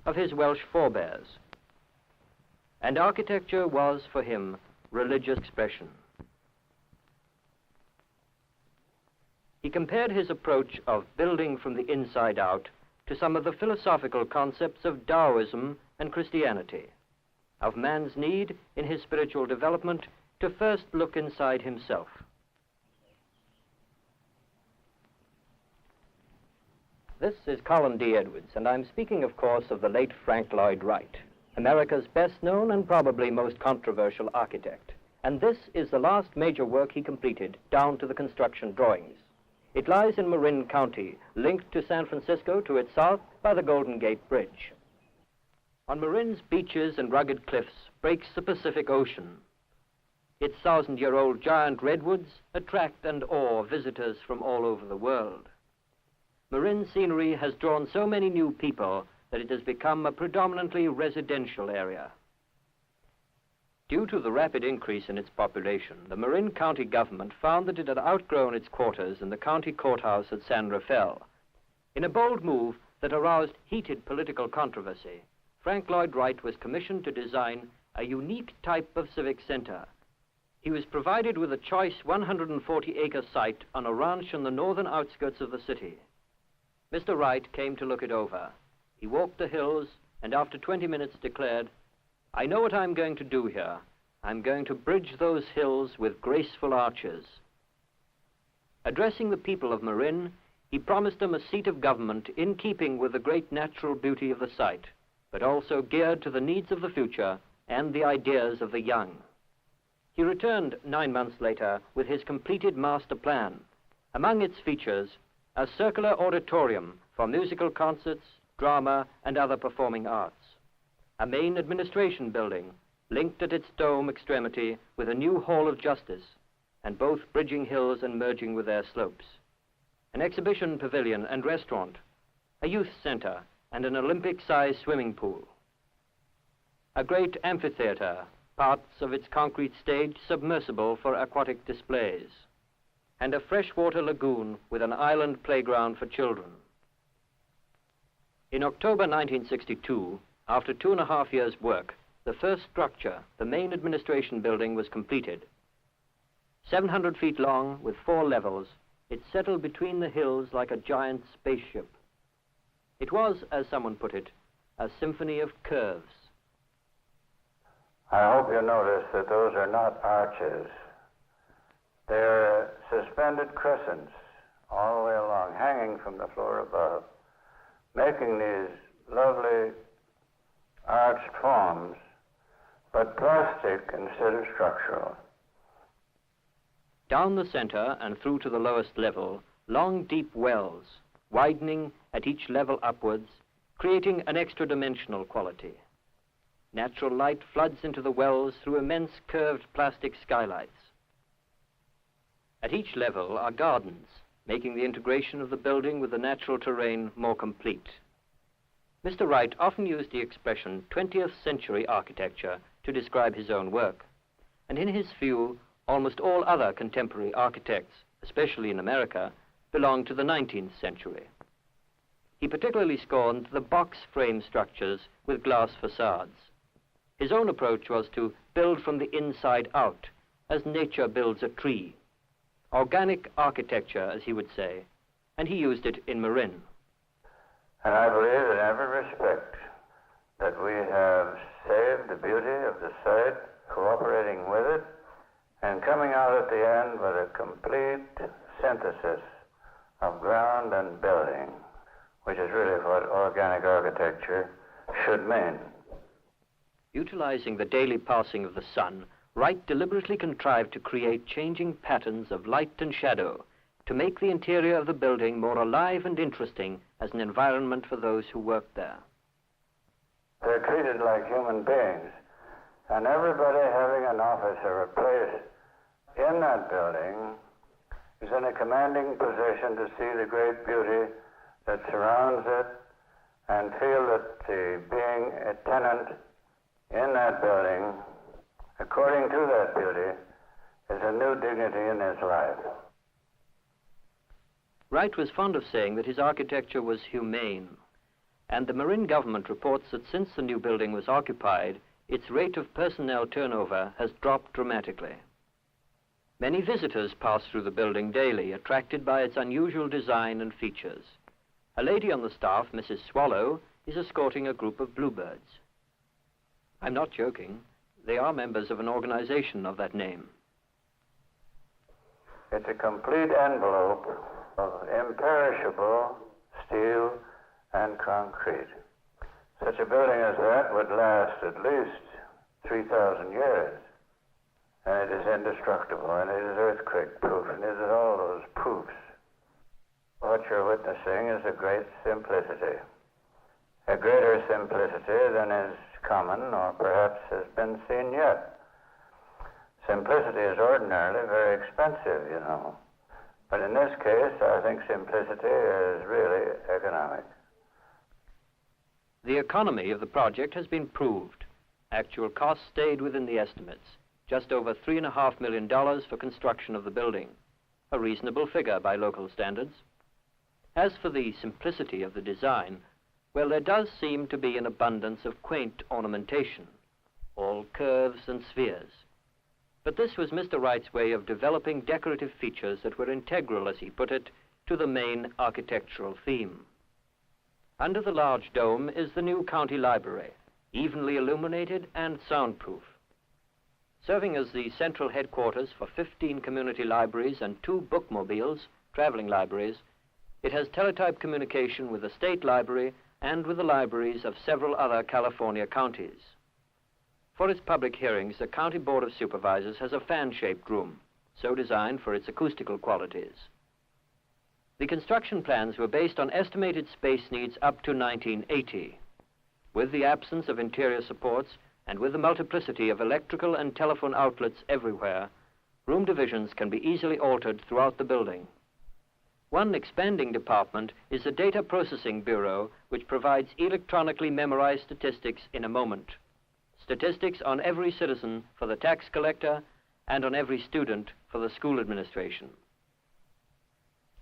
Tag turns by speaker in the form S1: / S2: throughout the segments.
S1: of his Welsh forebears. And architecture was, for him, religious expression. He compared his approach of building from the inside out to some of the philosophical concepts of Taoism and Christianity, of man's need in his spiritual development to first look inside himself. This is Colin D. Edwards, and I'm speaking, of course, of the late Frank Lloyd Wright, America's best-known and probably most controversial architect. And this is the last major work he completed, down to the construction drawings. It lies in Marin County, linked to San Francisco to its south by the Golden Gate Bridge. On Marin's beaches and rugged cliffs breaks the Pacific Ocean. Its 1,000-year-old giant redwoods attract and awe visitors from all over the world. Marin scenery has drawn so many new people that it has become a predominantly residential area. Due to the rapid increase in its population, the Marin County government found that it had outgrown its quarters in the county courthouse at San Rafael. In a bold move that aroused heated political controversy, Frank Lloyd Wright was commissioned to design a unique type of civic center. He was provided with a choice 140-acre site on a ranch on the northern outskirts of the city. Mr. Wright came to look it over. He walked the hills and after 20 minutes declared, "I know what I'm going to do here. I'm going to bridge those hills with graceful arches." Addressing the people of Marin, he promised them a seat of government in keeping with the great natural beauty of the site, but also geared to the needs of the future and the ideas of the young. He returned 9 months later with his completed master plan. Among its features, a circular auditorium for musical concerts, drama, and other performing arts. A main administration building, linked at its dome extremity with a new Hall of Justice, and both bridging hills and merging with their slopes. An exhibition pavilion and restaurant, a youth center, and an Olympic-sized swimming pool. A great amphitheater, parts of its concrete stage submersible for aquatic displays, and a freshwater lagoon with an island playground for children. In October 1962, after 2.5 years' work, the first structure, the main administration building, was completed. 700 feet long with 4 levels, it settled between the hills like a giant spaceship. It was, as someone put it, a symphony of curves.
S2: I hope you notice that those are not arches. They're suspended crescents all the way along, hanging from the floor above, making these lovely arched forms, but plastic instead of structural.
S1: Down the center and through to the lowest level, long, deep wells, widening at each level upwards, creating an extra-dimensional quality. Natural light floods into the wells through immense curved plastic skylights. At each level are gardens, making the integration of the building with the natural terrain more complete. Mr. Wright often used the expression 20th century architecture to describe his own work, and in his view, almost all other contemporary architects, especially in America, belong to the 19th century. He particularly scorned the box frame structures with glass facades. His own approach was to build from the inside out, as nature builds a tree. Organic architecture, as he would say, and he used it in Marin.
S2: And I believe in every respect that we have saved the beauty of the site, cooperating with it, and coming out at the end with a complete synthesis of ground and building, which is really what organic architecture should mean.
S1: Utilizing the daily passing of the sun, Wright deliberately contrived to create changing patterns of light and shadow to make the interior of the building more alive and interesting as an environment for those who worked there.
S2: They're treated like human beings, and everybody having an office or a place in that building is in a commanding position to see the great beauty that surrounds it and feel that being a tenant in that building, according to that beauty, is a new dignity in his life.
S1: Wright was fond of saying that his architecture was humane. and the Marin government reports that since the new building was occupied, its rate of personnel turnover has dropped dramatically. Many visitors pass through the building daily, attracted by its unusual design and features. A lady on the staff, Mrs. Swallow, is escorting a group of bluebirds. I'm not joking. They are members of an organization of that name.
S2: It's a complete envelope of imperishable steel and concrete. Such a building as that would last at least 3,000 years. And it is indestructible, and it is earthquake-proof, and it is all those proofs. What you're witnessing is a great simplicity. A greater simplicity than is common or perhaps has been seen yet. Simplicity is ordinarily very expensive, you know. But in this case, I think simplicity is really economic.
S1: The economy of the project has been proved. Actual costs stayed within the estimates. Just over $3.5 million for construction of the building, a reasonable figure by local standards. As for the simplicity of the design, well, there does seem to be an abundance of quaint ornamentation, all curves and spheres. But this was Mr. Wright's way of developing decorative features that were integral, as he put it, to the main architectural theme. Under the large dome is the new county library, evenly illuminated and soundproof. Serving as the central headquarters for 15 community libraries and 2 bookmobiles, traveling libraries, it has teletype communication with the state library and with the libraries of several other California counties. For its public hearings, the County Board of Supervisors has a fan-shaped room, so designed for its acoustical qualities. The construction plans were based on estimated space needs up to 1980. With the absence of interior supports and with the multiplicity of electrical and telephone outlets everywhere, room divisions can be easily altered throughout the building. One expanding department is the Data Processing Bureau, which provides electronically memorized statistics in a moment. Statistics on every citizen for the tax collector and on every student for the school administration.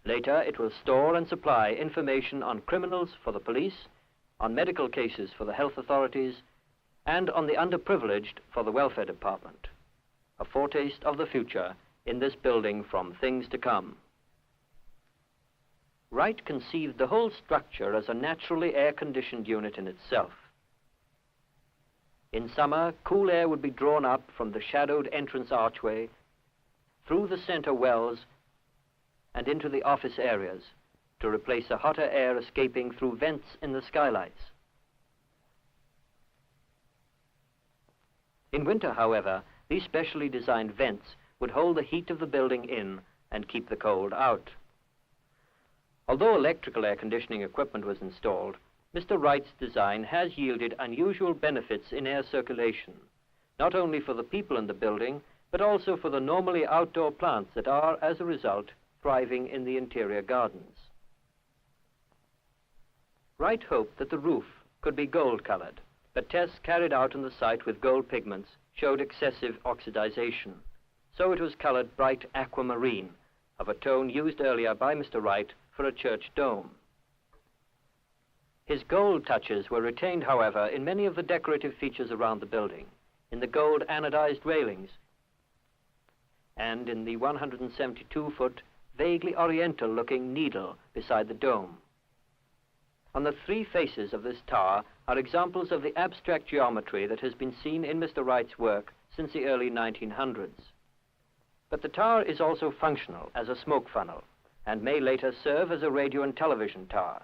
S1: Later, it will store and supply information on criminals for the police, on medical cases for the health authorities, and on the underprivileged for the welfare department. A foretaste of the future in this building from things to come. Wright conceived the whole structure as a naturally air-conditioned unit in itself. In summer, cool air would be drawn up from the shadowed entrance archway, through the center wells, and into the office areas, to replace the hotter air escaping through vents in the skylights. In winter, however, these specially designed vents would hold the heat of the building in and keep the cold out. Although electrical air conditioning equipment was installed, Mr. Wright's design has yielded unusual benefits in air circulation, not only for the people in the building, but also for the normally outdoor plants that are, as a result, thriving in the interior gardens. Wright hoped that the roof could be gold-colored, but tests carried out on the site with gold pigments showed excessive oxidization, so it was colored bright aquamarine, of a tone used earlier by Mr. Wright for a church dome. His gold touches were retained, however, in many of the decorative features around the building, in the gold anodized railings, and in the 172-foot, vaguely oriental-looking needle beside the dome. On the 3 faces of this tower are examples of the abstract geometry that has been seen in Mr. Wright's work since the early 1900s. But the tower is also functional as a smoke funnel, and may later serve as a radio and television tower.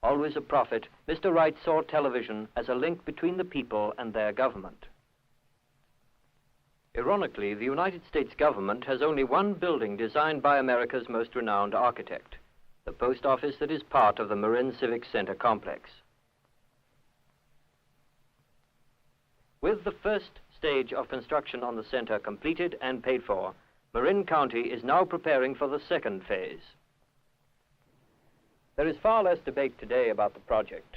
S1: Always a prophet, Mr. Wright saw television as a link between the people and their government. Ironically, the United States government has only one building designed by America's most renowned architect, the post office that is part of the Marin Civic Center complex. With the first stage of construction on the center completed and paid for, Marin County is now preparing for the second phase. There is far less debate today about the project.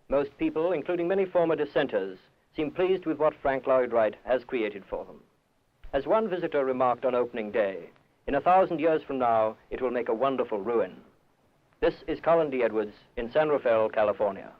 S1: Most people, including many former dissenters, seem pleased with what Frank Lloyd Wright has created for them. As one visitor remarked on opening day, in 1,000 years from now, it will make a wonderful ruin. This is Colin D. Edwards in San Rafael, California.